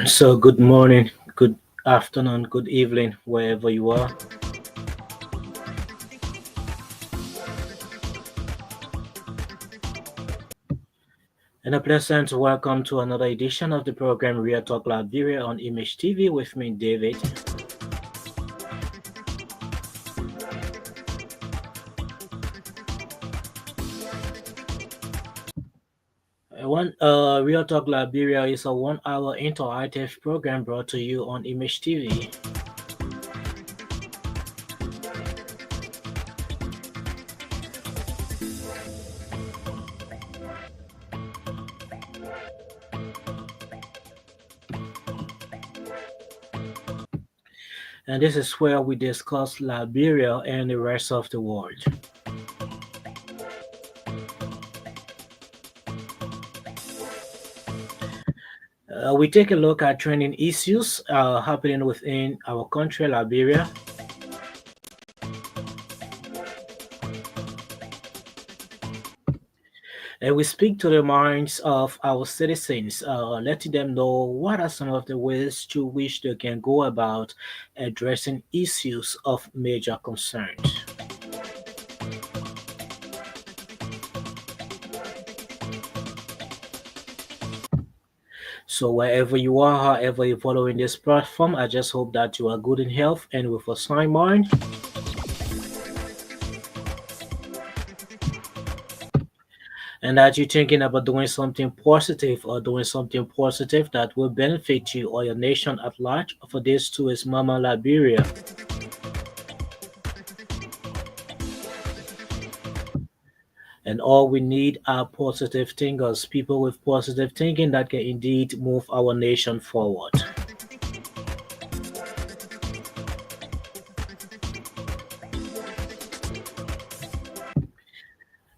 So, good morning, good afternoon, good evening, wherever you are. And a pleasant welcome to another edition of the program Real Talk Liberia on Image TV with me, David. Real Talk Liberia is a 1 hour interactive program brought to you on Image TV. And this is where we discuss Liberia and the rest of the world. We take a look at trending issues happening within our country, Liberia. And we speak to the minds of our citizens, letting them know what are some of the ways to which they can go about addressing issues of major concern. So wherever you are, however you're following this platform, I just hope that you are good in health and with a sound mind. And that you're thinking about doing something positive or doing something positive that will benefit you or your nation at large. For this too is Mama Liberia. And all we need are positive thinkers, people with positive thinking that can indeed move our nation forward.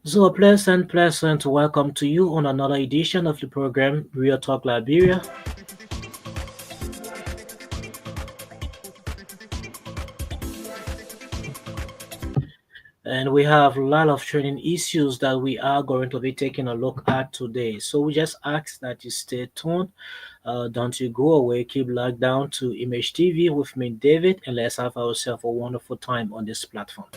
So a pleasant welcome to you on another edition of the program Real Talk Liberia. And we have a lot of training issues that we are going to be taking a look at today. So we just ask that you stay tuned. Don't you go away. Keep locked down to Image TV with me, David, and let's have ourselves a wonderful time on this platform.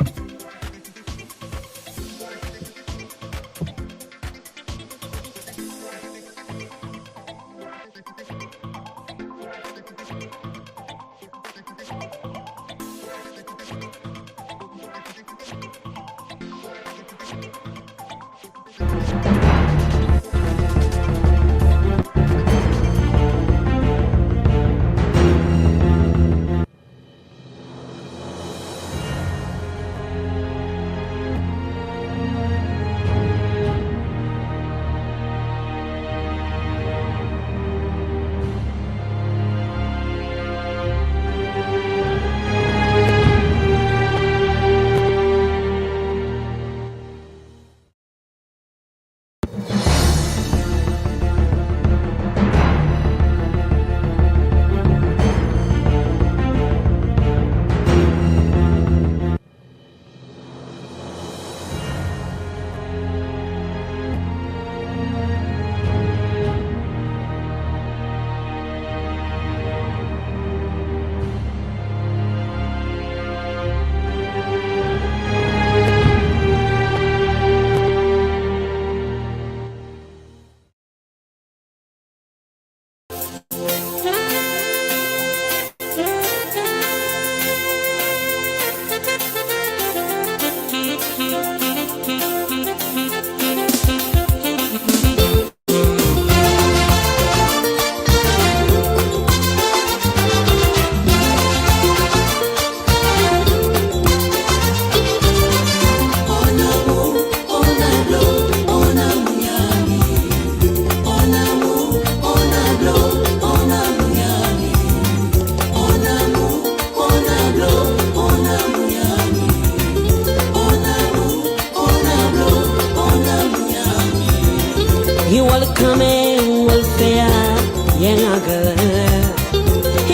You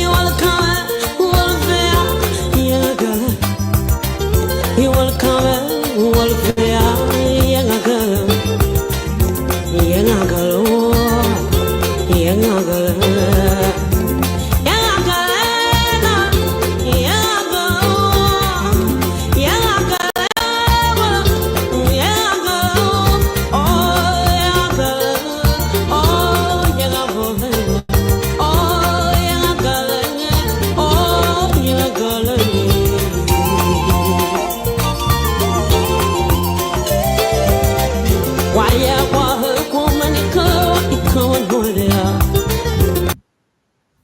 wanna come, wanna feel, young girl. You wanna come, wanna feel, young girl, young girl, young girl.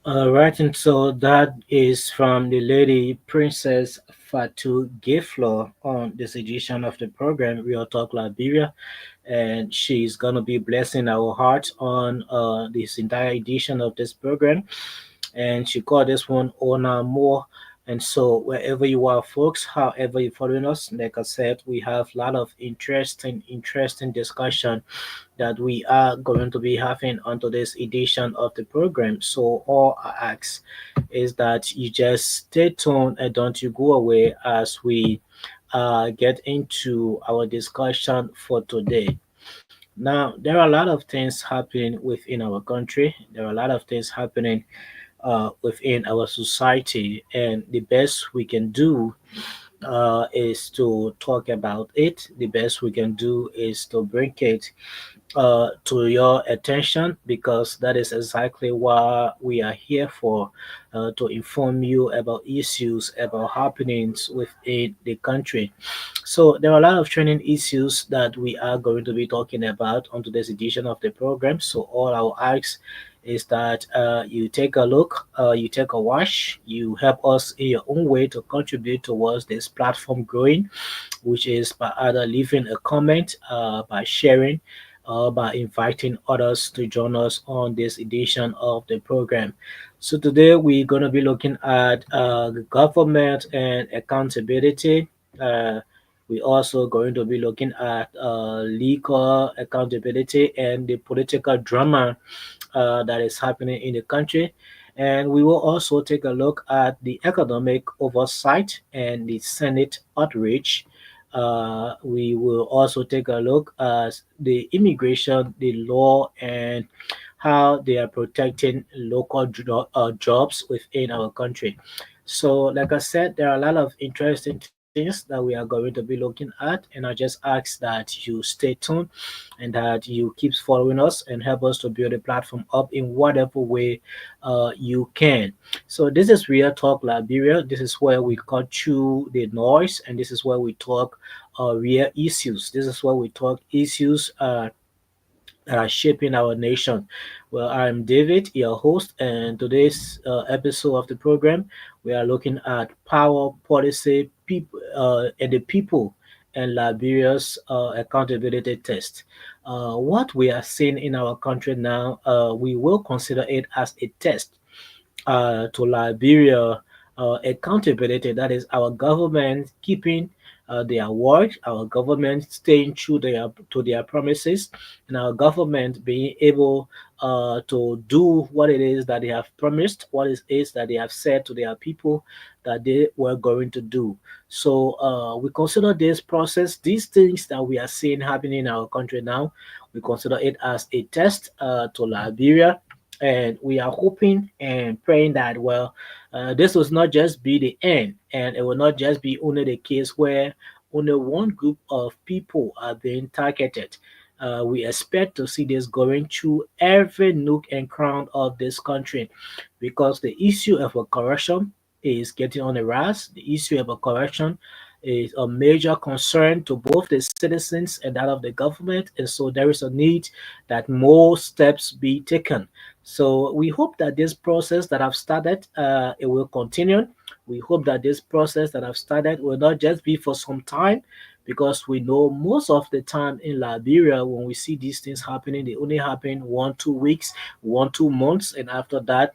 All right, and so that is from the lady Princess Fatu Giflo on this edition of the program Real Talk Liberia, and she's gonna be blessing our hearts on this entire edition of this program, and she called this one Ona More. And so wherever you are, folks, however you're following us, like I said, we have a lot of interesting discussion that we are going to be having on today's edition of the program. So all I ask is that you just stay tuned and don't you go away as we get into our discussion for today. Now, there are a lot of things happening within our country. There are a lot of things happening within our society, and the best we can do is to talk about it. The best we can do is to bring it to your attention because that is exactly what we are here for, to inform you about issues, about happenings within the country. So there are a lot of training issues that we are going to be talking about on today's edition of the program. So all I'll ask is that you take a look, you take a watch, you help us in your own way to contribute towards this platform growing, which is by either leaving a comment, by sharing, by inviting others to join us on this edition of the program. So today we're going to be looking at government and accountability. We're also going to be looking at legal accountability and the political drama that is happening in the country. And we will also take a look at the economic oversight and the Senate outreach. We will also take a look at the immigration, the law, and how they are protecting local jobs within our country. So, like I said, there are a lot of interesting things that we are going to be looking at, and I just ask that you stay tuned and that you keep following us and help us to build a platform up in whatever way you can. So this is Real Talk Liberia. This is where we cut through the noise, and this is where we talk real issues. This is where we talk issues that are shaping our nation. Well, I'm David, your host, and today's episode of the program, we are looking at power, policy, people, and the people, and Liberia's accountability test. What we are seeing in our country now, we will consider it as a test to Liberia accountability. That is our government keeping their word, our government staying true to their promises, and our government being able to do what it is that they have promised, what it is that they have said to their people that they were going to do. So we consider this process, these things that we are seeing happening in our country now, we consider it as a test to Liberia, and we are hoping and praying that this will not just be the end, and it will not just be only the case where only one group of people are being targeted. We expect to see this going through every nook and crown of this country because the issue of corruption is getting on the rise. The issue of corruption is a major concern to both the citizens and that of the government, and so there is a need that more steps be taken. So we hope that this process that I've started, it will continue. We hope that this process that I've started will not just be for some time, because we know most of the time in Liberia, when we see these things happening, they only happen 1 2 weeks, 1 2 months, and after that,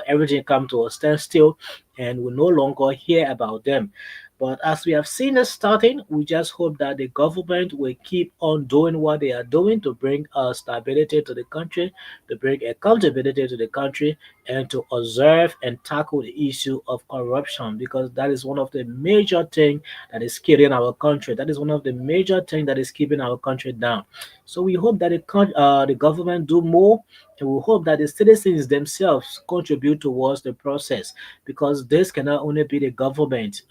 everything come to a standstill, and we no longer hear about them. But as we have seen it starting, we just hope that the government will keep on doing what they are doing to bring stability to the country, to bring accountability to the country, and to observe and tackle the issue of corruption, because that is one of the major things that is killing our country. That is one of the major things that is keeping our country down. So we hope that the government do more, and we hope that the citizens themselves contribute towards the process, because this cannot only be the government.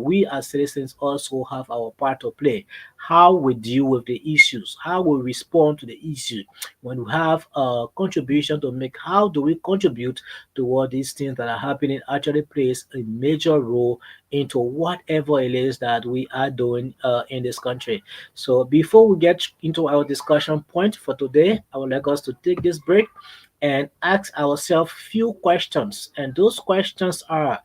We as citizens also have our part to play. How we deal with the issues, how we respond to the issue. When we have a contribution to make, how do we contribute toward these things that are happening actually plays a major role into whatever it is that we are doing in this country. So before we get into our discussion point for today, I would like us to take this break and ask ourselves few questions. And those questions are: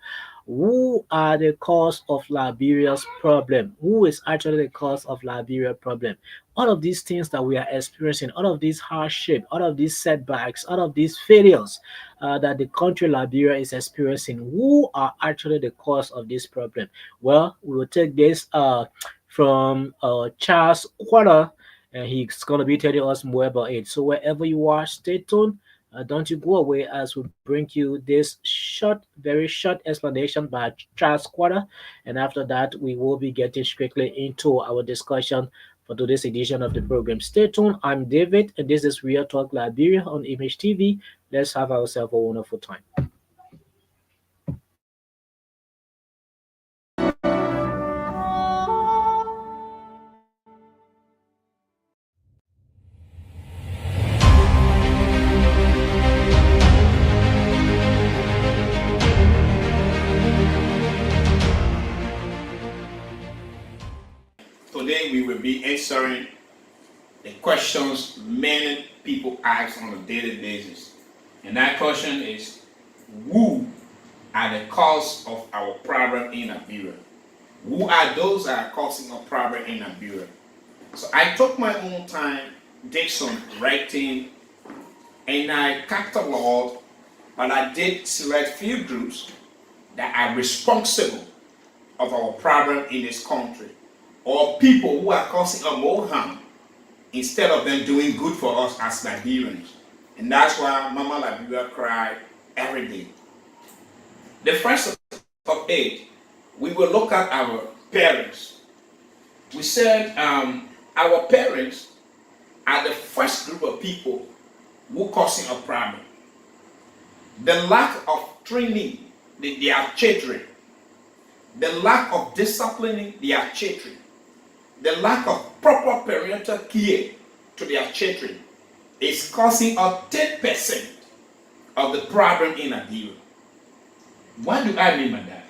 who are the cause of Liberia's problem? Who is actually the cause of Liberia's problem? All of these things that we are experiencing, all of these hardship, all of these setbacks, all of these failures that the country Liberia is experiencing, who are actually the cause of this problem? Well, we will take this from Charles Quarter, and he's going to be telling us more about it. So wherever you are, stay tuned. Don't you go away as we bring you this short, very short explanation by Charles Quarter. And after that, we will be getting strictly into our discussion for today's edition of the program. Stay tuned. I'm David, and this is Real Talk Liberia on Image TV. Let's have ourselves a wonderful time. Today we will be answering the questions many people ask on a daily basis. And that question is, who are the cause of our problem in Liberia? Who are those that are causing our problem in Liberia? So I took my own time, did some writing, and I cataloged, but I did select few groups that are responsible of our problem in this country, or people who are causing us more harm instead of them doing good for us as Liberians. And that's why Mama Liberia cry every day. The first of it, we will look at our parents. We said our parents are the first group of people who causing a problem. The lack of training their children, the lack of disciplining their children, the lack of proper parental care to their children is causing a 10% of the problem in Liberia. What do I mean by that?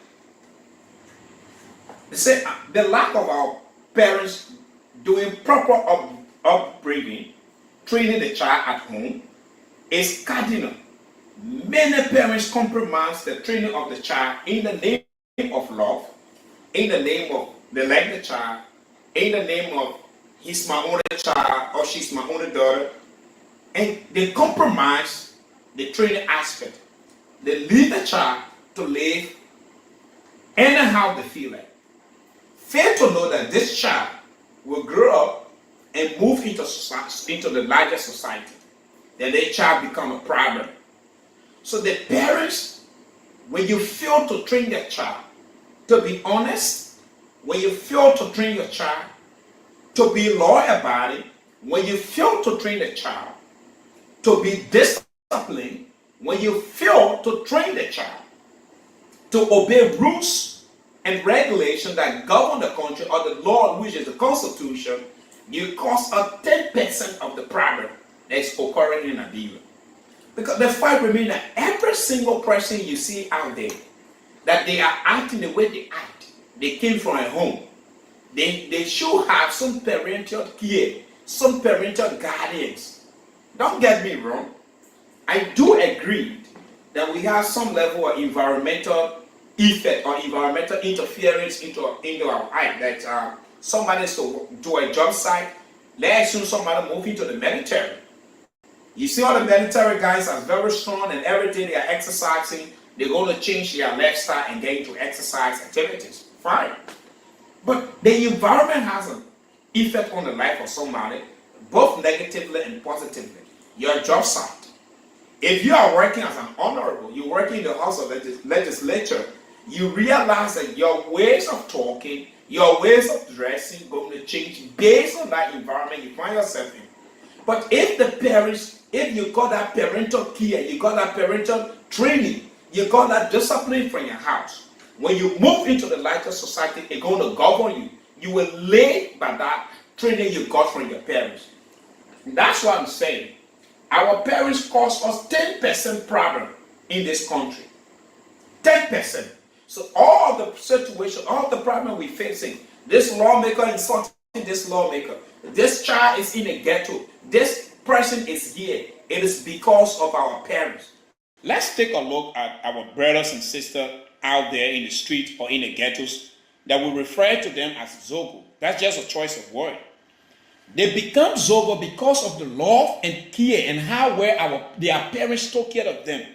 They say the lack of our parents doing proper upbringing, training the child at home, is cardinal. Many parents compromise the training of the child in the name of love, in the name of they like the child, in the name of he's my only child or she's my only daughter, and they compromise the training aspect. They leave the child to live anyhow they feel like. Fail to know that this child will grow up and move into the larger society. Then the child become a problem. So the parents, when you fail to train their child to be honest, when you fail to train your child to be loyal about it, when you fail to train the child to be disciplined, when you fail to train the child to obey rules and regulations that govern the country or the law, which is the constitution, you cause a 10% of the problem that is occurring in Liberia. Because the fact remains that every single person you see out there, that they are acting the way they act, they came from a home. They should have some parental care, some parental guidance. Don't get me wrong. I do agree that we have some level of environmental effect or environmental interference into our life. That somebody to do a job site, let's assume somebody move into the military. You see all the military guys are very strong and everything they are exercising, they're going to change their lifestyle and get into exercise activities. Fine. But the environment has an effect on the life of somebody, both negatively and positively. Your job site. If you are working as an honorable, you're working in the House of Legislature, you realize that your ways of talking, your ways of dressing going to change based on that environment you find yourself in. But if the parents, if you got that parental care, you got that parental training, you got that discipline from your house, when you move into the lighter society, it's going to govern you. You will live by that training you got from your parents. That's what I'm saying. Our parents cause us 10% problem in this country. 10%. So all the situation, all the problem we're facing, this lawmaker insulting this lawmaker, this child is in a ghetto, this person is here, it is because of our parents. Let's take a look at our brothers and sisters out there in the street or in the ghettos that we refer to them as Zogo. That's just a choice of word. They become Zogo because of the love and care and how well their parents took care of them.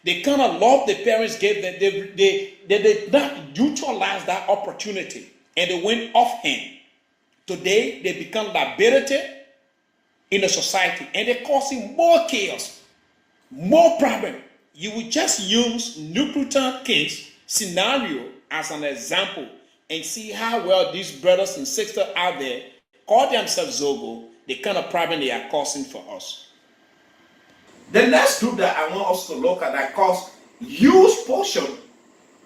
They kind of love the parents gave them. They did not utilize that opportunity and they went offhand. Today, they become liability in the society and they're causing more chaos, more problem. You will just use nuclear case scenario as an example and see how well these brothers and sisters out there call themselves Zogo, the kind of problem they are causing for us. The next group that I want us to look at that cause huge portion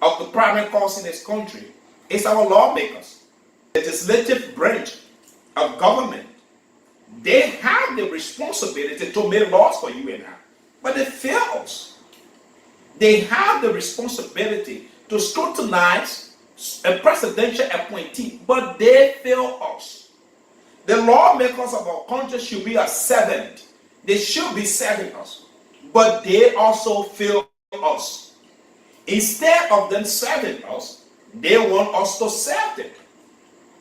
of the problem causing this country is our lawmakers, the legislative branch of government. They have the responsibility to make laws for you and I, but they fail us. They have the responsibility to scrutinize a presidential appointee, but they fail us. The lawmakers of our country should be a servant. They should be serving us, but they also fail us. Instead of them serving us, they want us to serve them.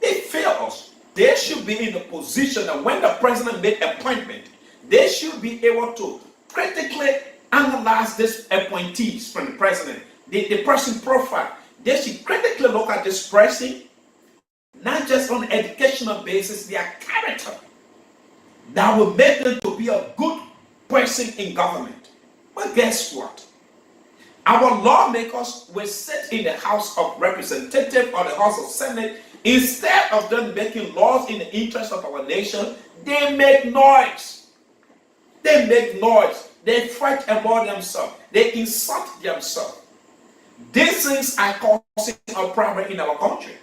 They fail us. They should be in a position that when the president make appointment, they should be able to critically analyze these appointees from the president, the person profile. They should critically look at this person, not just on an educational basis, their character, that will make them to be a good person in government. But guess what? Our lawmakers will sit in the House of Representatives or the House of Senate. Instead of them making laws in the interest of our nation, they make noise. They make noise. They fight among themselves. They insult themselves. These things are causing a problem in our country.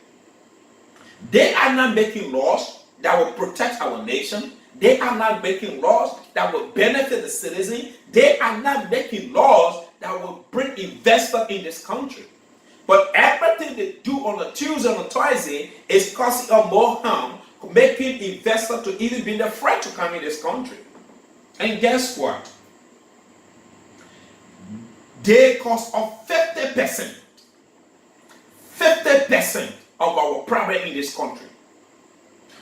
They are not making laws that will protect our nation. They are not making laws that will benefit the citizen. They are not making laws that will bring investors in this country. But everything they do on a Tuesday and a Thursday is causing us more harm, making investors to even be afraid to come in this country. And guess what? They cause of 50%. 50% of our problem in this country.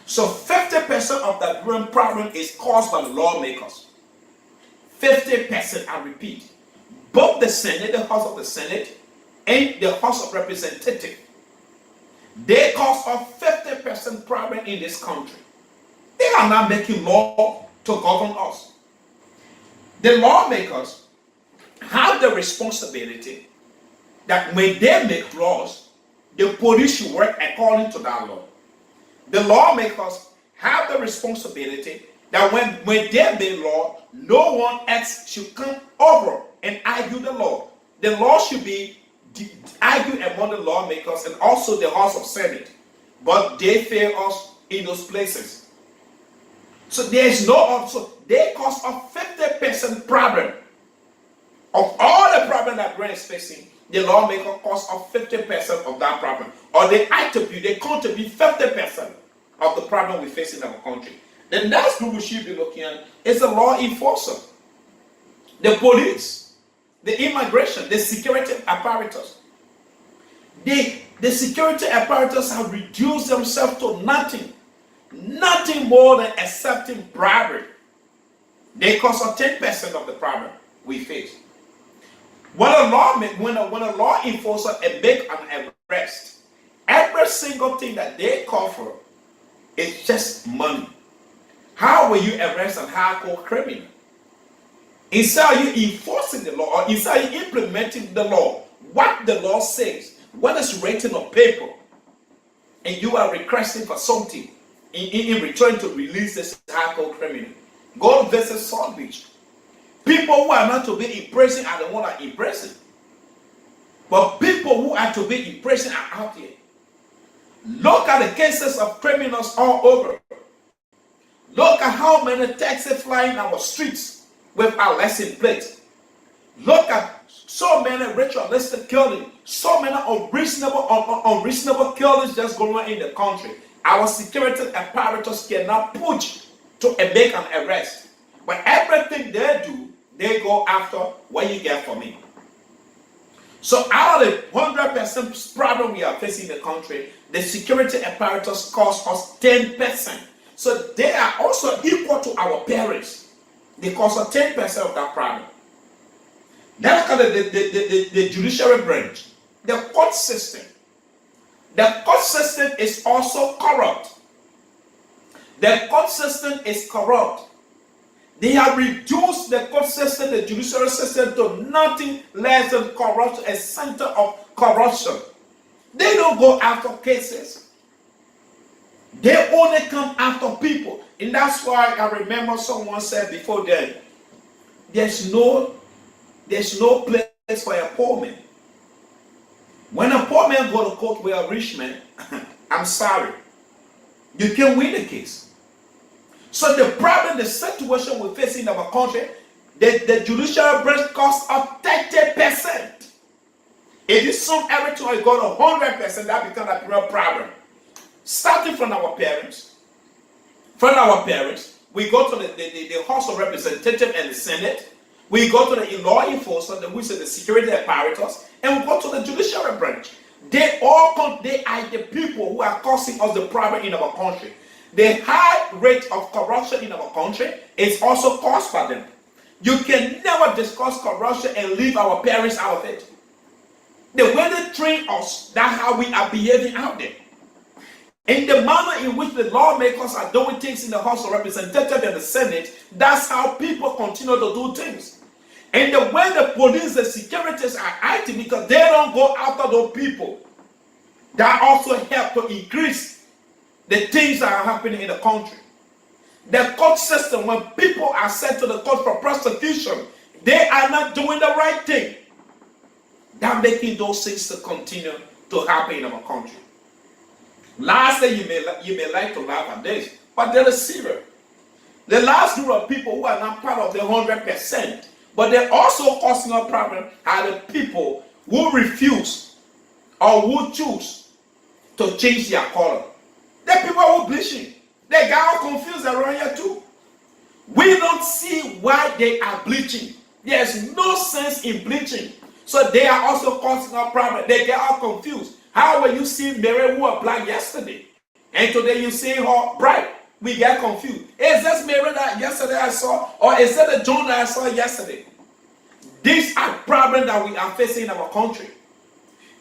So 50% of that problem is caused by the lawmakers. 50%, I repeat. Both the Senate, the House of the Senate, and the House of Representatives, they cause a 50% problem in this country. They are not making law to govern us. The lawmakers have the responsibility that when they make laws, the police should work according to that law. The lawmakers have the responsibility that when they make law, no one else should come over and argue the law. The law should be argued among the lawmakers and also the House of Senate. But they fail us in those places. So there is no also, they cause a 50% problem. Of all the problem that we're facing, the lawmaker cause of 50% of that problem. Or they contribute 50% of the problem we face in our country. The next group we should be looking at is the law enforcer, the police, the immigration, the security apparatus. The security apparatus have reduced themselves to nothing more than accepting bribery. They cause 10% of the problem we face. When a law enforcer make an arrest Every single thing that they call for is just money. How will you arrest a hardcore criminal? Instead of you enforcing the law, or instead of you implementing the law, what the law says, what is written on paper, and you are requesting for something in return to release this hardcore criminal. Go visit South Beach. People who are not to be in prison are the ones that are in prison. But people who are to be in prison are out here. Look at the cases of criminals all over. Look at how many taxis fly in our streets with our license plates. Look at so many ritualistic killings, so many unreasonable killings just going on in the country. Our security apparatus cannot push to make an arrest. But everything they do, they go after what you get for me. So out of the 100% problem we are facing in the country, the security apparatus costs us 10%. So they are also equal to our parents. They cost us 10% of that problem. Then look at the judiciary branch, the court system. The court system is also corrupt. The court system is corrupt. They have reduced the court system, the judiciary system, to nothing less than corruption, a center of corruption. They don't go after cases. They only come after people. And that's why I remember someone said before then, there's no place for a poor man. When a poor man go to court with a rich man, I'm sorry, you can't win the case. So the problem, the situation we're facing in our country, the judicial branch costs us 30%. If you sum everything and go to 100%, that becomes a real problem. Starting from our parents. We go to the House of Representatives and the Senate. We go to the law enforcement, which is the security apparatus, and we go to the judicial branch. They are the people who are causing us the problem in our country. The high rate of corruption in our country is also caused by them. You can never discuss corruption and leave our parents out of it. The way they train us, that's how we are behaving out there. In the manner in which the lawmakers are doing things in the House of Representatives and the Senate, that's how people continue to do things. And the way the police, the securities are acting, because they don't go after those people, that also help to increase the things that are happening in the country. The court system, when people are sent to the court for prosecution, they are not doing the right thing. They're making those things to continue to happen in our country. Lastly, you may like to laugh at this, but they're serious. The last group of people who are not part of the 100%, but they're also causing a problem, are the people who refuse or who choose to change their color. The people who are bleaching, they got all confused around here too. We don't see why they are bleaching. There's no sense in bleaching. So they are also causing a problem. They get all confused. How will you see Mary who was black yesterday, and today you see her bright? We get confused. Is this Mary that yesterday I saw, or is that the John that I saw yesterday? These are problems that we are facing in our country.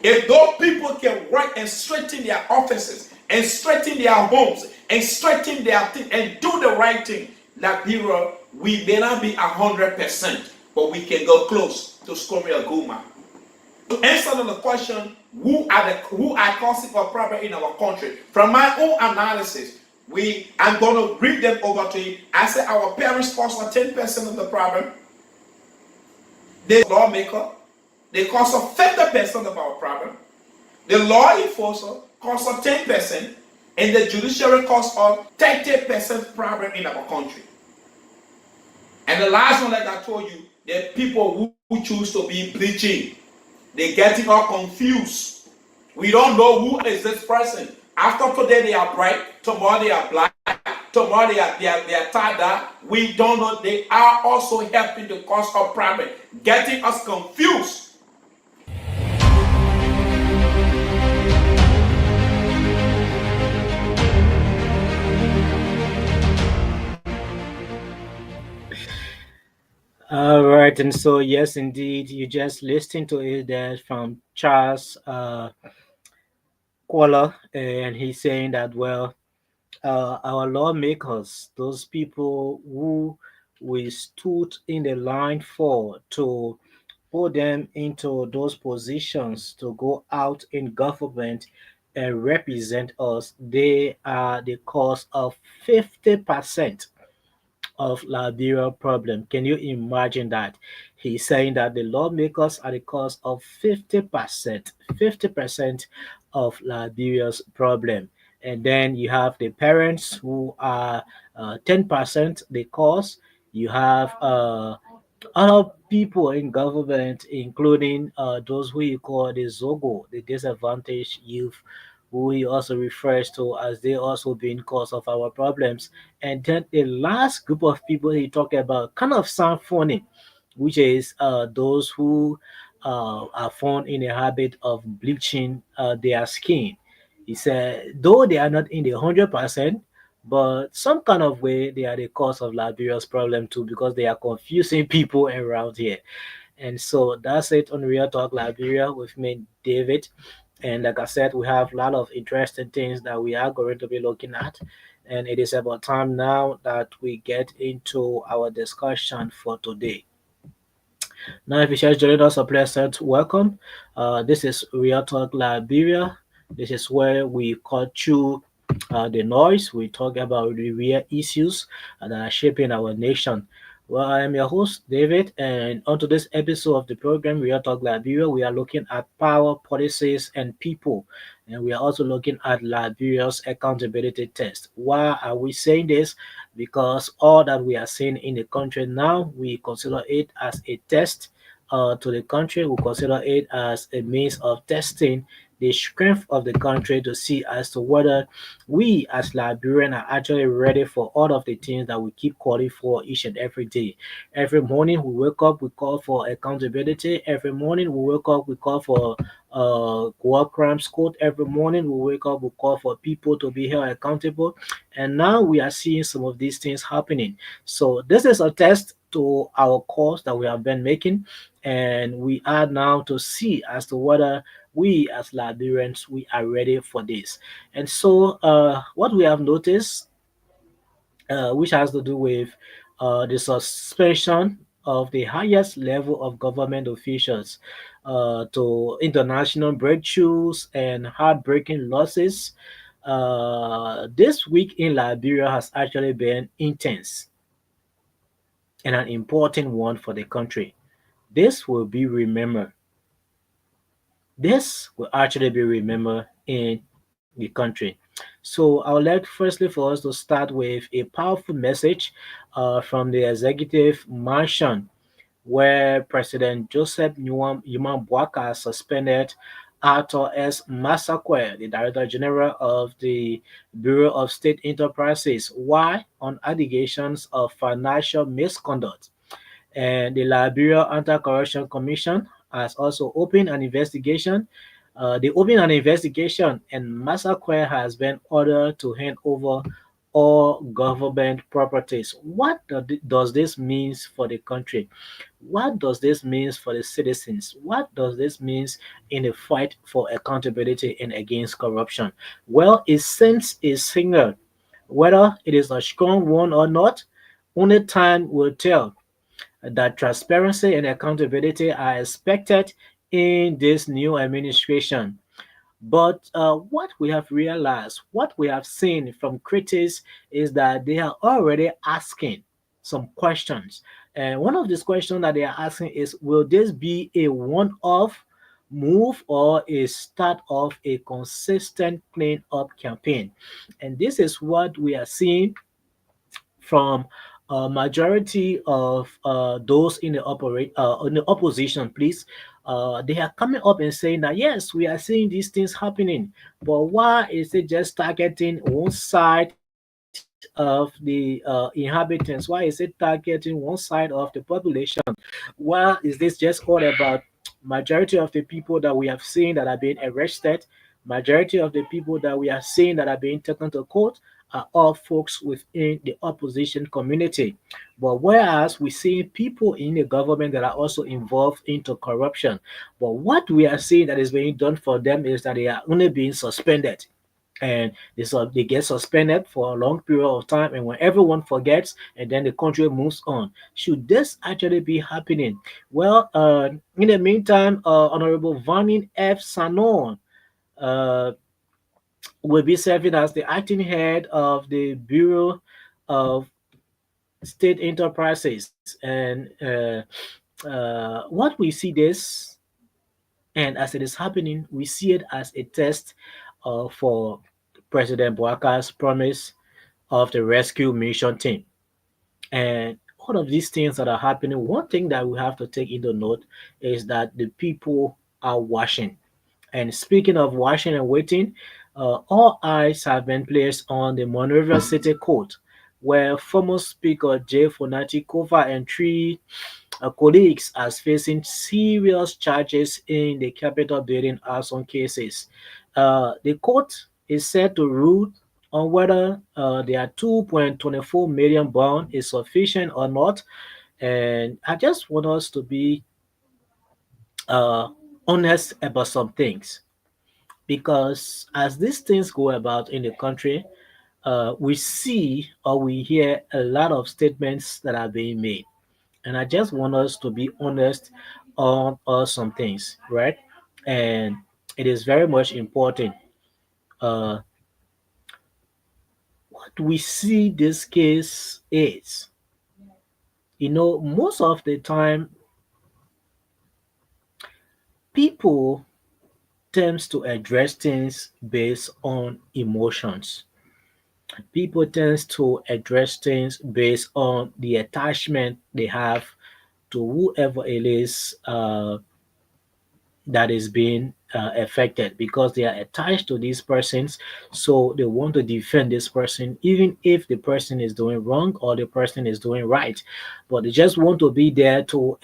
If those people can work and straighten their offices, and straighten their homes, and straighten their thing, and do the right thing, Liberia, we may not be 100%, but we can go close to scoring a goal mark. To answer the question, who are causing a problem in our country? From my own analysis, I'm going to read them over to you. I said our parents cause 10% of the problem. The lawmaker, they cause 50% of our problem. The law enforcer cause 10%, and the judiciary cause 30% problem in our country. And the last one, like I told you, the people who choose to be bleaching. They're getting all confused. We don't know who is this person. After today they are bright, tomorrow they are black, tomorrow they are tada. We don't know. They are also helping to cause a problem, getting us confused. All right, and so yes, indeed, you just listened to it there from Charles caller, and he's saying that, well, our lawmakers, those people who we stood in the line for to put them into those positions to go out in government and represent us, they are the cause of 50% of Liberia problem. Can you imagine that? He's saying that the lawmakers are the cause of 50% of Liberia's problem. And then you have the parents who are 10% the cause. You have other people in government, including those who you call the Zogo, the disadvantaged youth, who he also refers to as they also being cause of our problems. And then the last group of people he talked about kind of sound funny, which is those who are found in the habit of bleaching their skin. He said, though they are not in the 100%, but some kind of way they are the cause of Liberia's problem too, because they are confusing people around here. And so that's it on Real Talk Liberia with me, David. And like I said, we have a lot of interesting things that we are going to be looking at. And it is about time now that we get into our discussion for today. Now, if you just joined us, a pleasant welcome. This is Real Talk Liberia. This is where we cut through the noise. We talk about the real issues that are shaping our nation. Well, I am your host, David, and on today's episode of the program, Real Talk Liberia, we are looking at power, policies, and people. And we are also looking at Liberia's accountability test. Why are we saying this? Because all that we are seeing in the country now, we consider it as a test to the country. We consider it as a means of testing the strength of the country to see as to whether we as Liberians are actually ready for all of the things that we keep calling for each and every day. Every morning we wake up, we call for accountability. Every morning we wake up, we call for war crimes code. Every morning we wake up, we call for people to be held accountable. And now we are seeing some of these things happening. So this is a test to our course that we have been making, and we are now to see as to whether we as Liberians we are ready for this. And so what we have noticed, which has to do with the suspension of the highest level of government officials to international breakthroughs and heartbreaking losses. This week in Liberia has actually been intense and an important one for the country. This will be remembered. This will actually be remembered in the country. So I would like firstly for us to start with a powerful message from the executive mansion where President Joseph Yuman Bwaka suspended Arthur S. Massaquoi, the Director General of the Bureau of State Enterprises. Why? On allegations of financial misconduct. And the Liberia Anti-Corruption Commission has also opened an investigation. They opened an investigation, and Massaquoi has been ordered to hand over all government properties. What does this mean for the country? What does this mean for the citizens? What does this mean in the fight for accountability and against corruption? Well, it sends a signal. Whether it is a strong one or not, only time will tell. That transparency and accountability are expected in this new administration. But what we have realized, what we have seen from critics is that they are already asking some questions. And one of these questions that they are asking is, will this be a one-off move or a start of a consistent clean-up campaign? And this is what we are seeing from a majority of those in the opposition, please. They are coming up and saying that yes, we are seeing these things happening, but why is it just targeting one side of the inhabitants? Why is it targeting one side of the population? Why is this just all about majority of the people that we have seen that are being arrested, majority of the people that we are seeing that are being taken to court? are all folks within the opposition community. But whereas we see people in the government that are also involved into corruption, but what we are seeing that is being done for them is that they are only being suspended, and they get suspended for a long period of time, and when everyone forgets and then the country moves on. Should this actually be happening? Well, in the meantime, Honorable Vanin F. Sanon uh, will be serving as the acting head of the Bureau of State Enterprises. And what we see this, and as it is happening, we see it as a test for President Boaka's promise of the rescue mission team. And all of these things that are happening, one thing that we have to take into note is that the people are watching. And speaking of watching and waiting, all eyes have been placed on the Monrovia City Court, where former Speaker Jay Fonati Kova and three colleagues are facing serious charges in the Capitol building arson cases. The court is set to rule on whether their 2.24 million bond is sufficient or not. And I just want us to be uh, honest about some things, because as these things go about in the country, we see or we hear a lot of statements that are being made. And I just want us to be honest on some things, right? And it is very much important. Uh, what we see this case is, most of the time, people tends to address things based on emotions. People tends to address things based on the attachment they have to whoever it is that is being affected, because they are attached to these persons, so they want to defend this person even if the person is doing wrong or the person is doing right, but they just want to be there to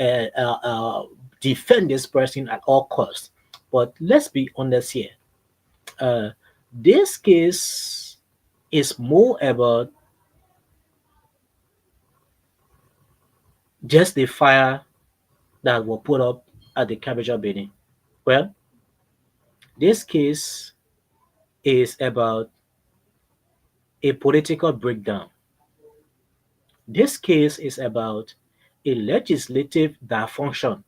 defend this person at all costs. But let's be honest here, uh, this case is more about just the fire that were put up at the Capitol building. Well, this case is about a political breakdown. This case is about a legislative dysfunction,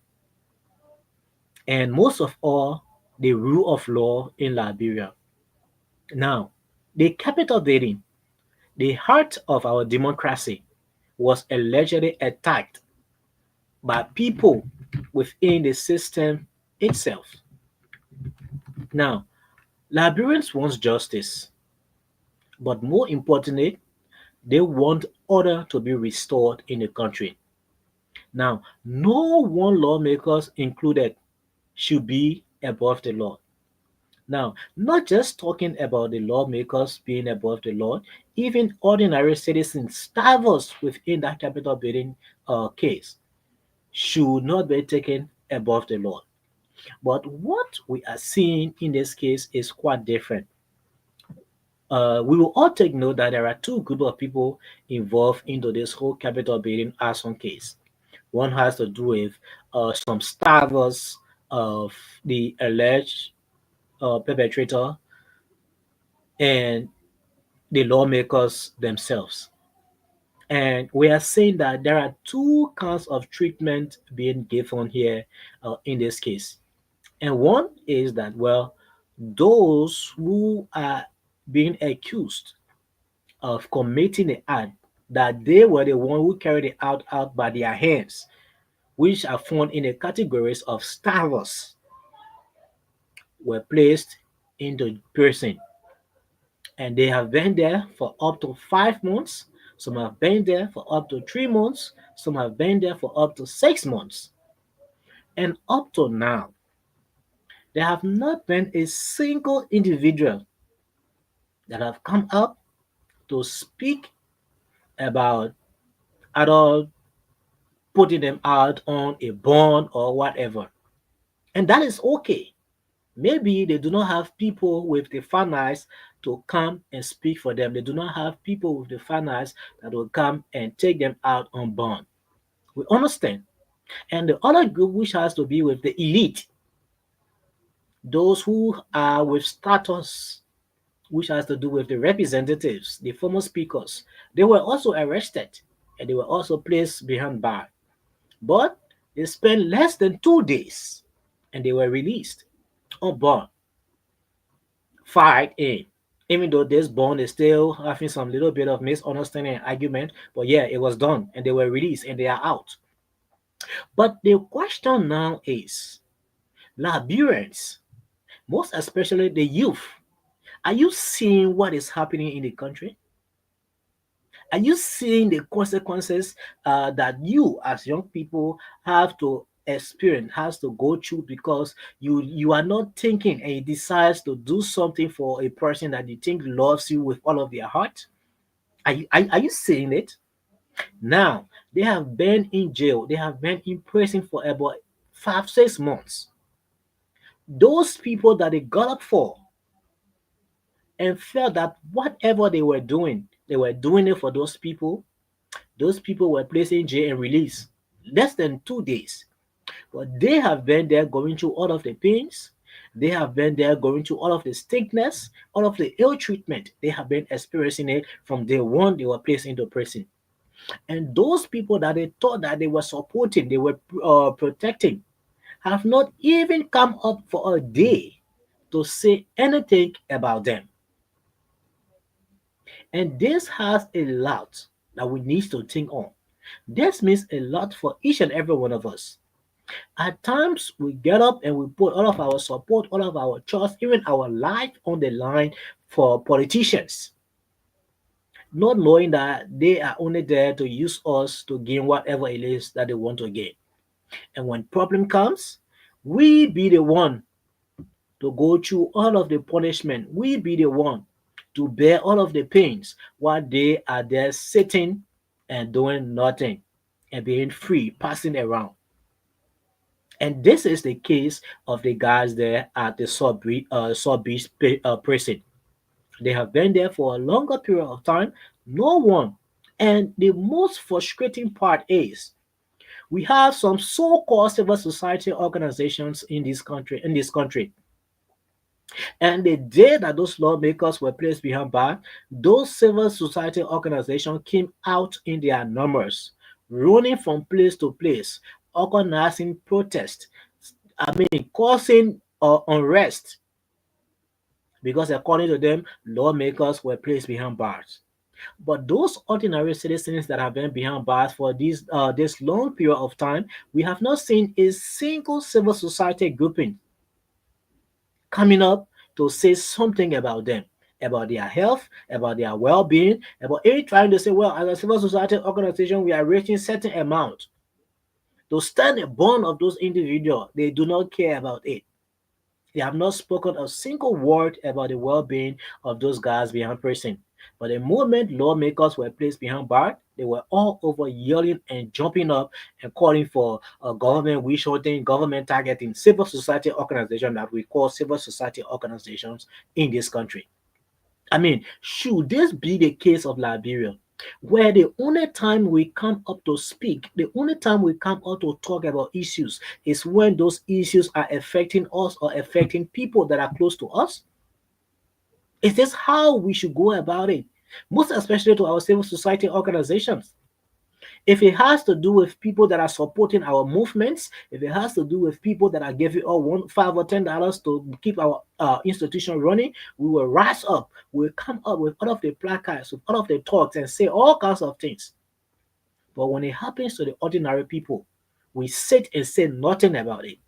and most of all, the rule of law in Liberia. Now, the Capitol building, the heart of our democracy, was allegedly attacked by people within the system itself. Now, Liberians want justice, but more importantly, they want order to be restored in the country. Now, no one lawmakers included should be above the law. Now, not just talking about the lawmakers being above the law, even ordinary citizens, starvers within that capital building case, should not be taken above the law. But what we are seeing in this case is quite different. We will all take note that there are two groups of people involved into this whole capital building arson case. One has to do with some starvers of the alleged perpetrator and the lawmakers themselves. And we are saying that there are two kinds of treatment being given here in this case. And one is that, well, those who are being accused of committing the act, that they were the one who carried it out by their hands, which are found in the categories of starvers, were placed into prison, and they have been there for up to 5 months. Some have been there for up to 3 months. Some have been there for up to 6 months. And up to now, there have not been a single individual that have come up to speak about at all putting them out on a bond or whatever. And that is okay. Maybe they do not have people with the finance to come and speak for them. They do not have people with the finance that will come and take them out on bond. We understand. And the other group which has to be with the elite, those who are with status, which has to do with the representatives, the former speakers, they were also arrested and they were also placed behind bars. But they spent less than 2 days and they were released on bond, fight in. Even though this bond is still having some little bit of misunderstanding and argument, but yeah, it was done and they were released and they are out. But the question now is, Liberians, most especially the youth, are you seeing what is happening in the country? Are you seeing the consequences that you, as young people, have to experience, has to go through because you are not thinking and you decide to do something for a person that you think loves you with all of their heart? Are you seeing it? Now, they have been in jail, they have been in prison for about 5, 6 months. Those people that they got up for and felt that whatever they were doing it for those people. Those people were placed in jail and released less than 2 days. But they have been there going through all of the pains. They have been there going through all of the sickness, all of the ill treatment. They have been experiencing it from day one they were placed into prison. And those people that they thought that they were supporting, they were protecting, have not even come up for a day to say anything about them. And this has a lot that we need to think on. This means a lot for each and every one of us. At times, we get up and we put all of our support, all of our trust, even our life on the line for politicians, not knowing that they are only there to use us to gain whatever it is that they want to gain. And when problem comes, we be the one to go through all of the punishment. We be the one to bear all of the pains while they are there sitting and doing nothing and being free, passing around. And this is the case of the guys there at the Sub Beach prison. They have been there for a longer period of time. No one. And the most frustrating part is we have some so-called civil society organizations in this country. And the day that those lawmakers were placed behind bars, those civil society organizations came out in their numbers, running from place to place, organizing protests, causing unrest because according to them, lawmakers were placed behind bars. But those ordinary citizens that have been behind bars for this long period of time, we have not seen a single civil society grouping coming up to say something about them, about their health, about their well-being, about even trying to say, well, as a civil society organization, we are reaching certain amount to stand the bond of those individuals. They do not care about it. They have not spoken a single word about the well-being of those guys behind prison. But the moment lawmakers were placed behind bars, they were all over yelling and jumping up and calling for a government withholding, government targeting civil society organizations that we call civil society organizations in this country. I mean, should this be the case of Liberia, where the only time we come up to speak, the only time we come out to talk about issues is when those issues are affecting us or affecting people that are close to us? Is this how we should go about it? Most especially to our civil society organizations. If it has to do with people that are supporting our movements, if it has to do with people that are giving us $5 or $10 to keep our institution running, we will rise up. We'll come up with all of the placards, with all of the talks, and say all kinds of things. But when it happens to the ordinary people, we sit and say nothing about it.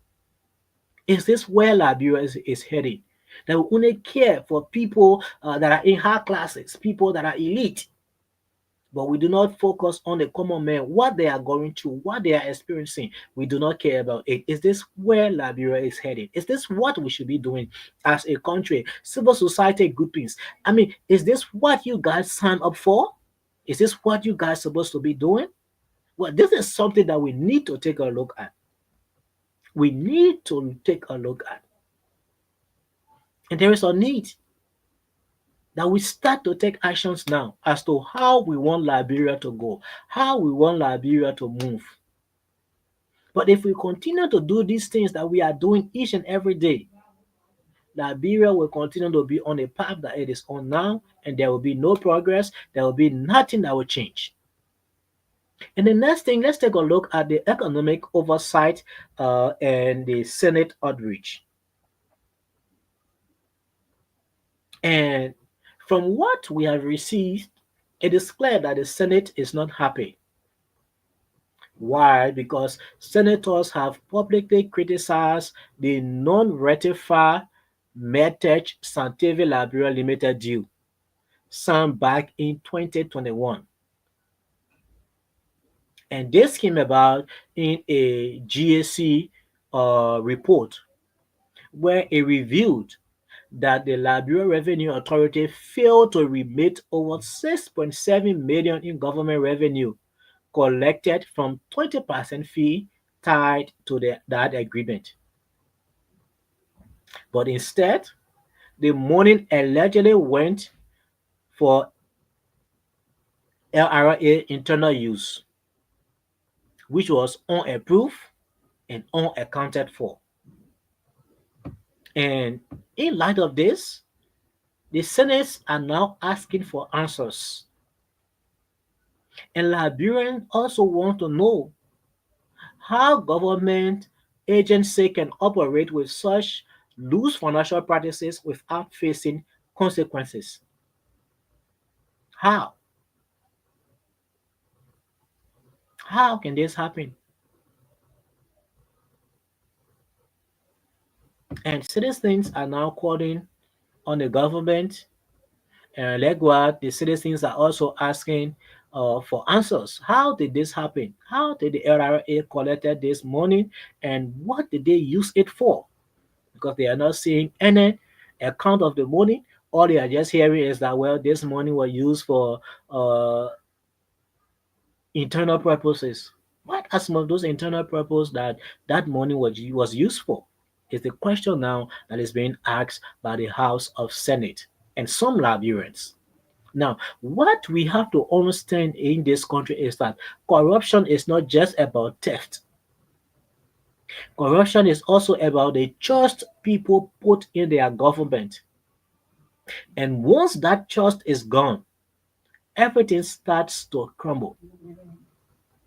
Is this where Liberia is heading? That we only care for people that are in high classes, people that are elite, but we do not focus on the common man, what they are going through, what they are experiencing. We do not care about it. Is this where Liberia is headed? Is this what we should be doing as a country? Civil society groupings. I mean, is this what you guys signed up for? Is this what you guys supposed to be doing? Well, this is something that we need to take a look at. We need to take a look at. And there is a need that we start to take actions now as to how we want Liberia to go, how we want Liberia to move. But if we continue to do these things that we are doing each and every day, Liberia will continue to be on a path that it is on now, and there will be no progress. There will be nothing that will change. And the next thing, let's take a look at the economic oversight and the Senate outreach. And from what we have received, it is clear that the Senate is not happy. Why? Because senators have publicly criticized the non-ratified Medtech Santeve Liberia Limited deal signed back in 2021. And this came about in a GAC report where it revealed that the Liberia Revenue Authority failed to remit over 6.7 million in government revenue collected from 20% fee tied to that agreement. But instead, the money allegedly went for LRA internal use, which was unapproved and unaccounted for. And in light of this, the Senates are now asking for answers. And Liberians also want to know how government agency can operate with such loose financial practices without facing consequences. How? How can this happen? And citizens are now calling on the government, and like what the citizens are also asking for answers. How did this happen? How did the LRA collected this money, and what did they use it for? Because they are not seeing any account of the money. All they are just hearing is that, well, this money was used for uh, internal purposes. What are some of those internal purposes that that money was used for? Is the question now that is being asked by the House of Senate and some Liberians. Now, what we have to understand in this country is that corruption is not just about theft. Corruption is also about the trust people put in their government. And once that trust is gone, everything starts to crumble.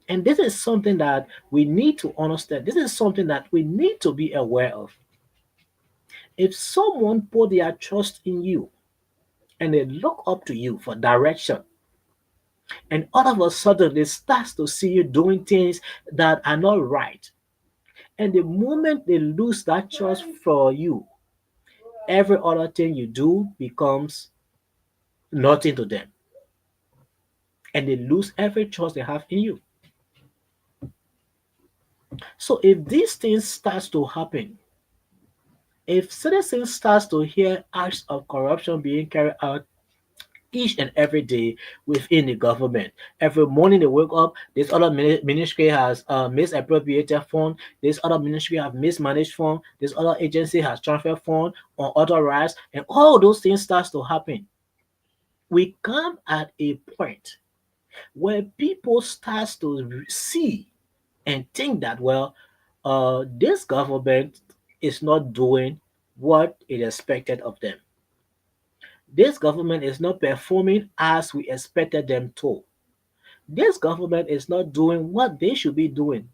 And this is something that we need to understand. This is something that we need to be aware of. If someone put their trust in you and they look up to you for direction, and all of a sudden they start to see you doing things that are not right, and the moment they lose that trust for you, every other thing you do becomes nothing to them, and they lose every trust they have in you. So if these things starts to happen, if citizens starts to hear acts of corruption being carried out each and every day within the government. Every morning they wake up, this other ministry has misappropriated fund, this other ministry have mismanaged fund, this other agency has transferred fund unauthorized, and all those things starts to happen. We come at a point where people starts to see and think that, well, this government is not doing what is expected of them. This government is not performing as we expected them to. This government is not doing what they should be doing.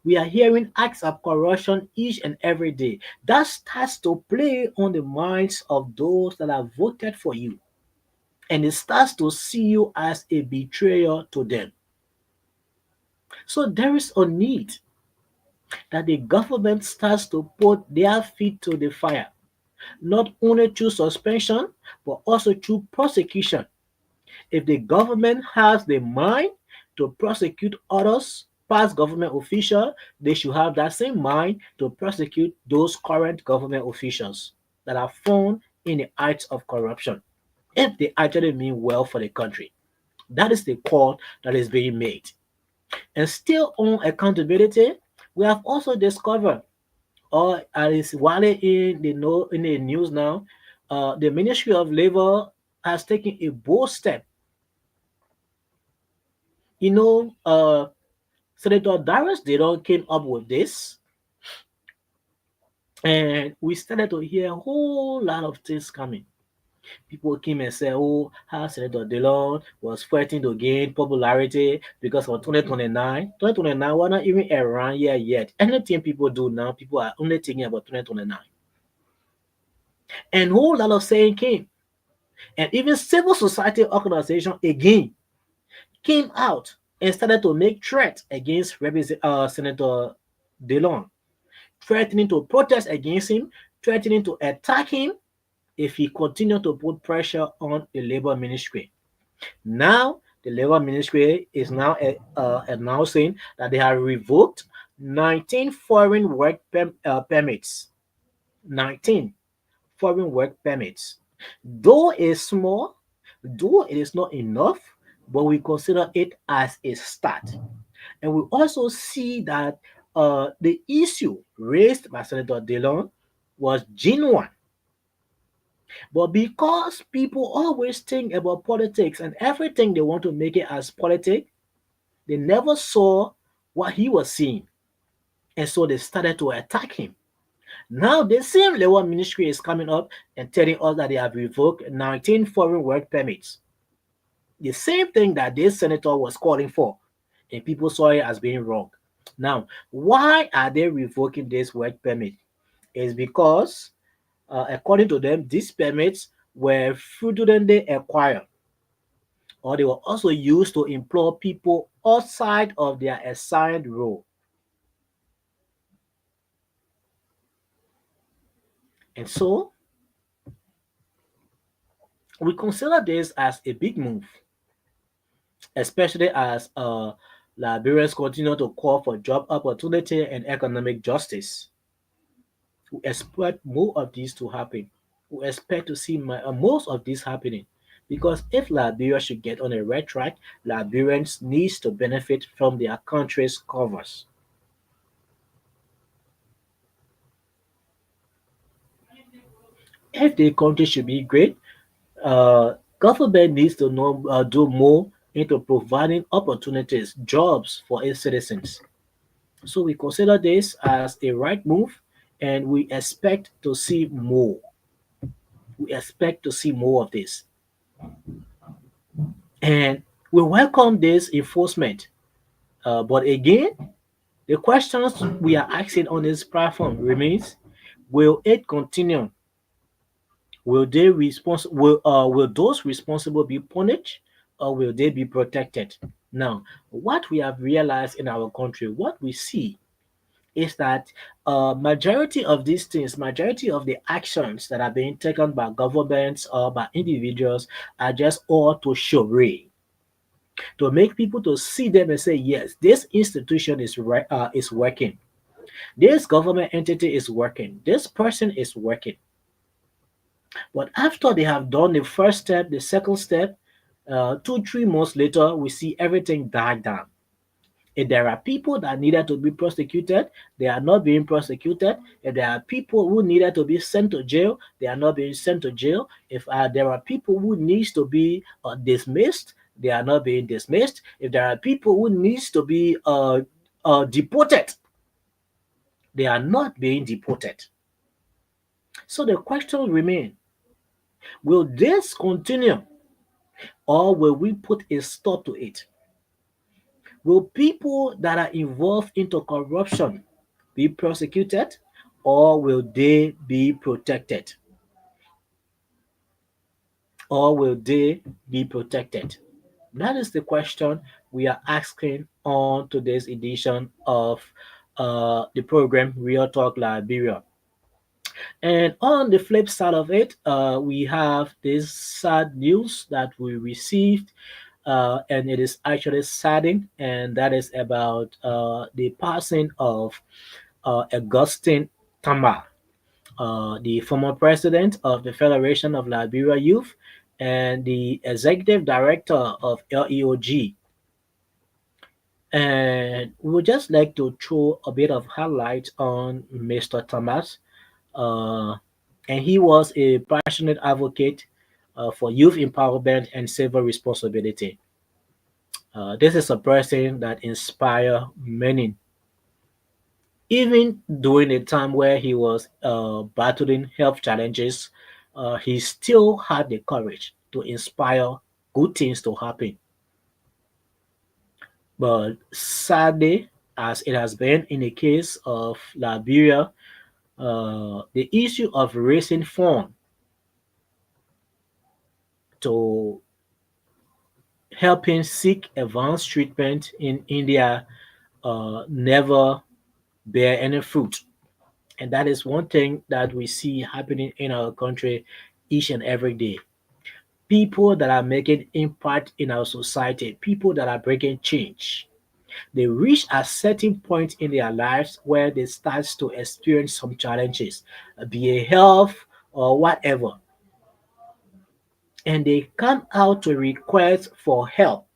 We are hearing acts of corruption each and every day. That starts to play on the minds of those that have voted for you. And it starts to see you as a betrayer to them. So there is a need that the government starts to put their feet to the fire, not only through suspension, but also through prosecution. If the government has the mind to prosecute others, past government officials, they should have that same mind to prosecute those current government officials that are found in the acts of corruption. If they actually mean well for the country, that is the call that is being made. And still on accountability, we have also discovered, or as Wale in the news now, the Ministry of Labor has taken a bold step. You know, Senator Darius Dillon came up with this, and we started to hear a whole lot of things coming. People came and said, oh, how Senator Dillon was fighting to gain popularity because of 2029. 2029, we're not even around here yet. Anything people do now, people are only thinking about 2029. And a whole lot of saying came. And even civil society organization again came out and started to make threats against Senator Dillon, threatening to protest against him, threatening to attack him if he continued to put pressure on the labor ministry. Now, the labor ministry is now announcing that they have revoked 19 foreign work permits. 19 foreign work permits. Though it's small, though it is not enough, but we consider it as a start. And we also see that the issue raised by Senator Dillon was genuine. But because people always think about politics and everything they want to make it as politics, they never saw what he was seeing. And so they started to attack him. Now the same labor ministry is coming up and telling us that they have revoked 19 foreign work permits. The same thing that this senator was calling for, and people saw it as being wrong. Now, why are they revoking this work permit? It's because, according to them, these permits were fraudulently acquired, or they were also used to employ people outside of their assigned role. And so, we consider this as a big move, especially as Liberians continue to call for job opportunity and economic justice. We expect more of this to happen. We expect to see most of this happening. Because if Liberia should get on a right track, Liberians needs to benefit from their country's covers. If the country should be great, government needs to do more into providing opportunities, jobs for its citizens. So we consider this as a right move, and we expect to see more. We expect to see more of this. And we welcome this enforcement. But again, the questions we are asking on this platform remains: will it continue? Will those responsible be punished, or will they be protected? Now, what we have realized in our country, what we see is that majority of these things, majority of the actions that are being taken by governments or by individuals are just all to charade, to make people to see them and say, yes, this institution is working, this government entity is working, this person is working. But after they have done the first step, the second step, 2, 3 months later, we see everything die down. If there are people that needed to be prosecuted, they are not being prosecuted. If there are people who needed to be sent to jail, they are not being sent to jail. If there are people who needs to be dismissed, they are not being dismissed. If there are people who needs to be deported, they are not being deported. So the question remains: will this continue, or will we put a stop to it? Will people that are involved into corruption be prosecuted, or will they be protected? Or will they be protected? That is the question we are asking on today's edition of the program Real Talk Liberia. And on the flip side of it, we have this sad news that we received, and it is actually saddening, and that is about the passing of Augustine Tamba, the former president of the Federation of Liberia Youth and the executive director of LEOG. And we would just like to throw a bit of highlight on Mr. Thomas. Uh, and he was a passionate advocate for youth empowerment and civil responsibility. This is a person that inspire many. Even during a time where he was battling health challenges, he still had the courage to inspire good things to happen. But sadly, as it has been in the case of Liberia, the issue of raising funds to helping seek advanced treatment in India never bear any fruit. And that is one thing that we see happening in our country each and every day. People that are making impact in our society, people that are bringing change, they reach a certain point in their lives where they start to experience some challenges, be it health or whatever, and they come out to request for help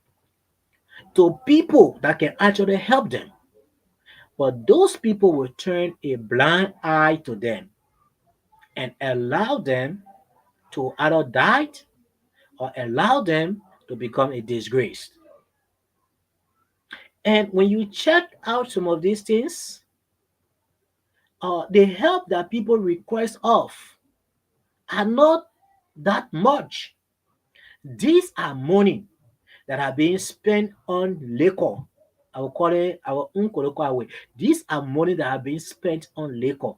to people that can actually help them. But those people will turn a blind eye to them and allow them to either die or allow them to become a disgrace. And when you check out some of these things, the help that people request of are not that much. These are money that are being spent on liquor. I will call it our own colloquial way. These are money that are being spent on liquor.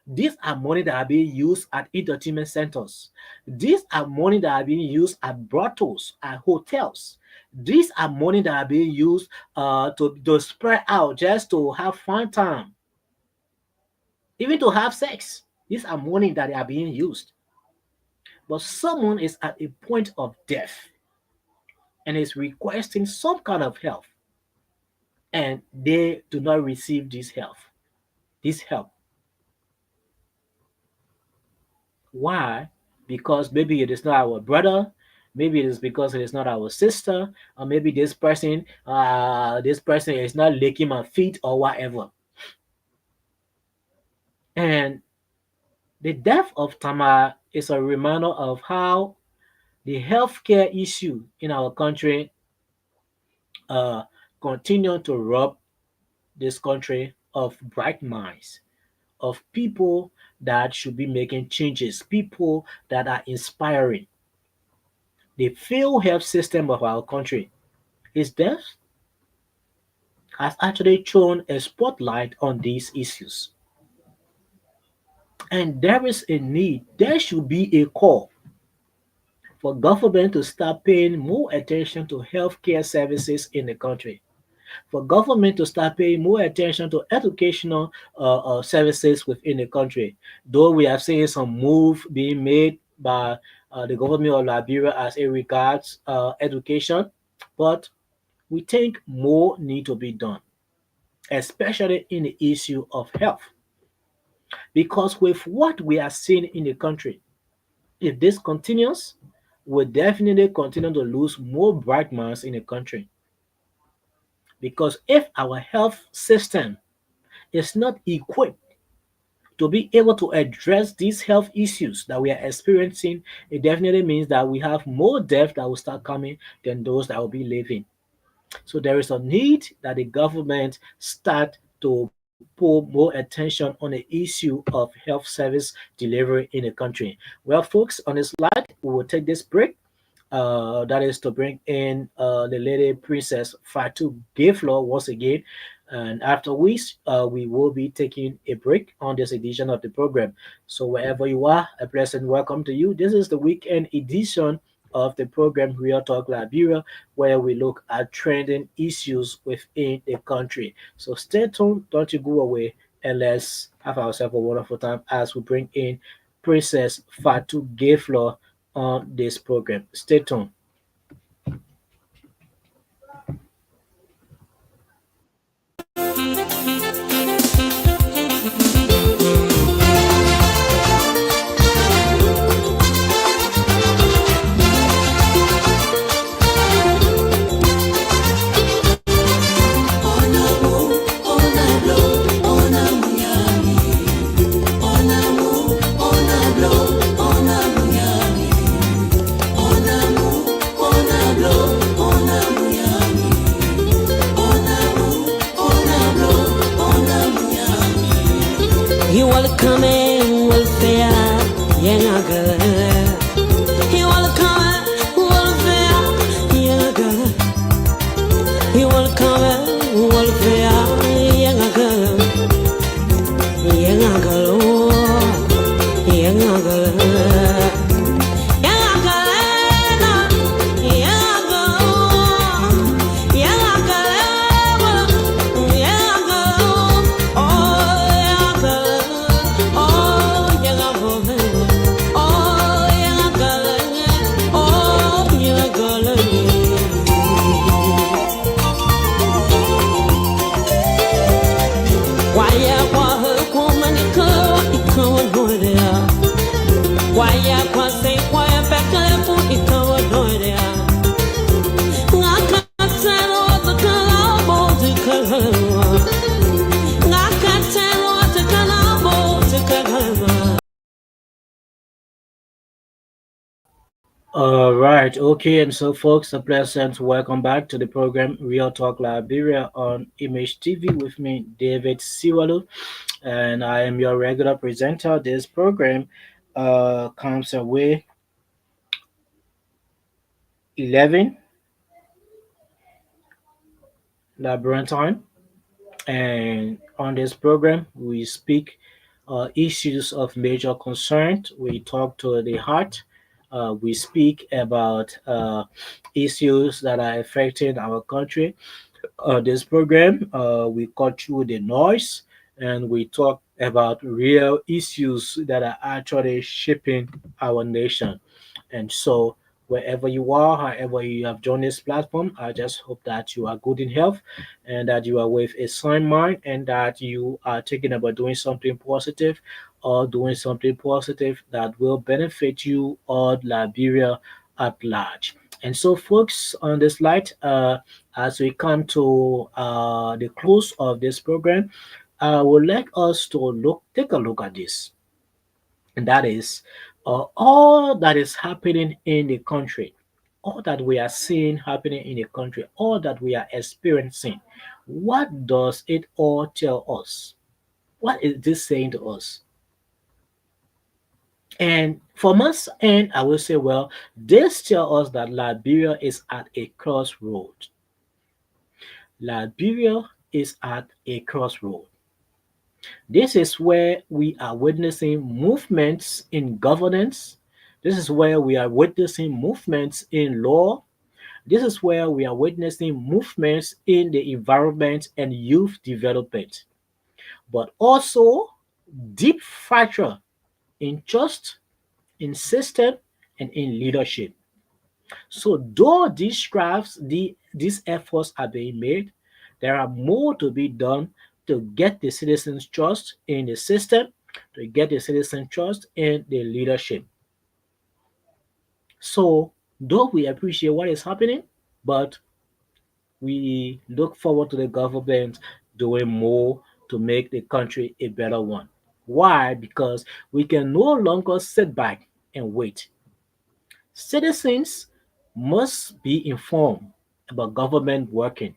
These are money that are being used at entertainment centers. These are money that are being used at brothels, at hotels. These are money that are being used to spread out just to have fun time, even to have sex. These are money that are being used. But someone is at a point of death and is requesting some kind of help, and they do not receive this help. This help. Why? Because maybe it is not our brother, maybe it is because it is not our sister, or maybe this person is not licking my feet or whatever. And the death of Tamar is a reminder of how the healthcare issue in our country uh, continue to rob this country of bright minds, of people that should be making changes, people that are inspiring. The failed health system of our country, its death has actually thrown a spotlight on these issues. And there is a need, there should be a call for government to start paying more attention to healthcare services in the country, for government to start paying more attention to educational services within the country. Though we have seen some move being made by the government of Liberia as it regards education, but we think more need to be done, especially in the issue of health. Because with what we are seeing in the country, if this continues, we'll definitely continue to lose more bright minds in the country. Because if our health system is not equipped to be able to address these health issues that we are experiencing, it definitely means that we have more death that will start coming than those that will be living. So there is a need that the government start to put more attention on the issue of health service delivery in the country. Well, folks, on this slide, we will take this break. That is to bring in the lady Princess Fatu Gayflow once again. And after which, we will be taking a break on this edition of the program. So wherever you are, a pleasant welcome to you. This is the weekend edition of the program Real Talk Liberia, where we look at trending issues within the country. So stay tuned, don't you go away, and let's have ourselves a wonderful time as we bring in Princess Fatu Gayflow on this program. Stay tuned. All right, okay, and so folks, a pleasant welcome back to the program Real Talk Liberia on Image TV with me, David Siwalu, and I am your regular presenter. This program comes away 11 Liberian time, and on this program we speak issues of major concern. We talk to the heart. We speak about issues that are affecting our country. This program, we cut through the noise and we talk about real issues that are actually shaping our nation. And so, wherever you are, however you have joined this platform, I just hope that you are good in health and that you are with a sound mind and that you are thinking about doing something positive or doing something positive that will benefit you or Liberia at large. And so, folks, on this slide, as we come to the close of this program, I would like us to take a look at this, and that is all that is happening in the country, all that we are seeing happening in the country, all that we are experiencing. What does it all tell us? What is this saying to us? And from us, and I will say, well, this tells us that Liberia is at a crossroad. Liberia is at a crossroad. This is where we are witnessing movements in governance. This is where we are witnessing movements in law. This is where we are witnessing movements in the environment and youth development, but also deep fracture in trust, in system, and in leadership. So, though these efforts are being made, there are more to be done to get the citizens' trust in the system, to get the citizens' trust in the leadership. So, though we appreciate what is happening, but we look forward to the government doing more to make the country a better one. Why? Because we can no longer sit back and wait. Citizens must be informed about government working.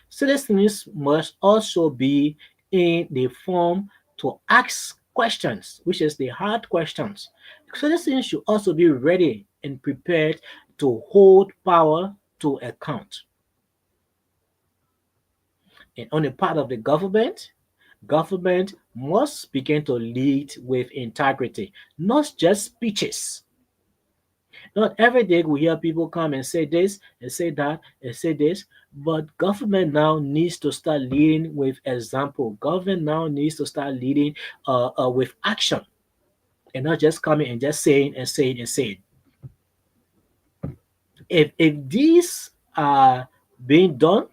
Citizens must also be in the form to ask questions, which is the hard questions. Citizens should also be ready and prepared to hold power to account. And on the part of the government must begin to lead with integrity, not just speeches. Not every day we hear people come and say this and say that and say this, but government now needs to start leading with example. Government now needs to start leading with action and not just coming and just saying and saying and saying. If these are being done,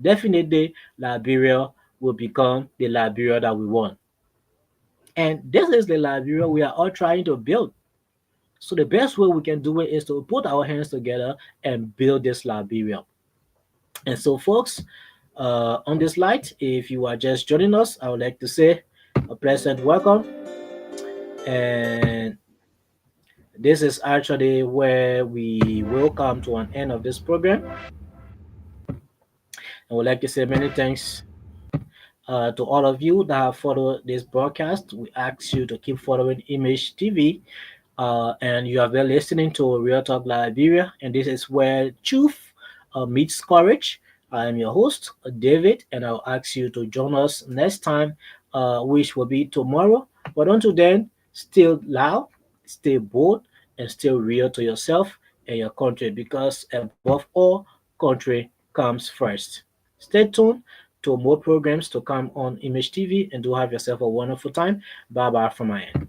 definitely Liberia will become the Liberia that we want. And this is the Liberia we are all trying to build. So the best way we can do it is to put our hands together and build this Liberia. And so, folks, on this slide, if you are just joining us, I would like to say a pleasant welcome. And this is actually where we will come to an end of this program. I would like to say many thanks to all of you that have followed this broadcast. We ask you to keep following Image TV. And you have been listening to Real Talk Liberia, and this is where truth meets courage. I am your host, David, and I'll ask you to join us next time, which will be tomorrow. But until then, stay loud, stay bold, and stay real to yourself and your country because, above all, country comes first. Stay tuned to more programs to come on Image TV and do have yourself a wonderful time. Bye bye from my end.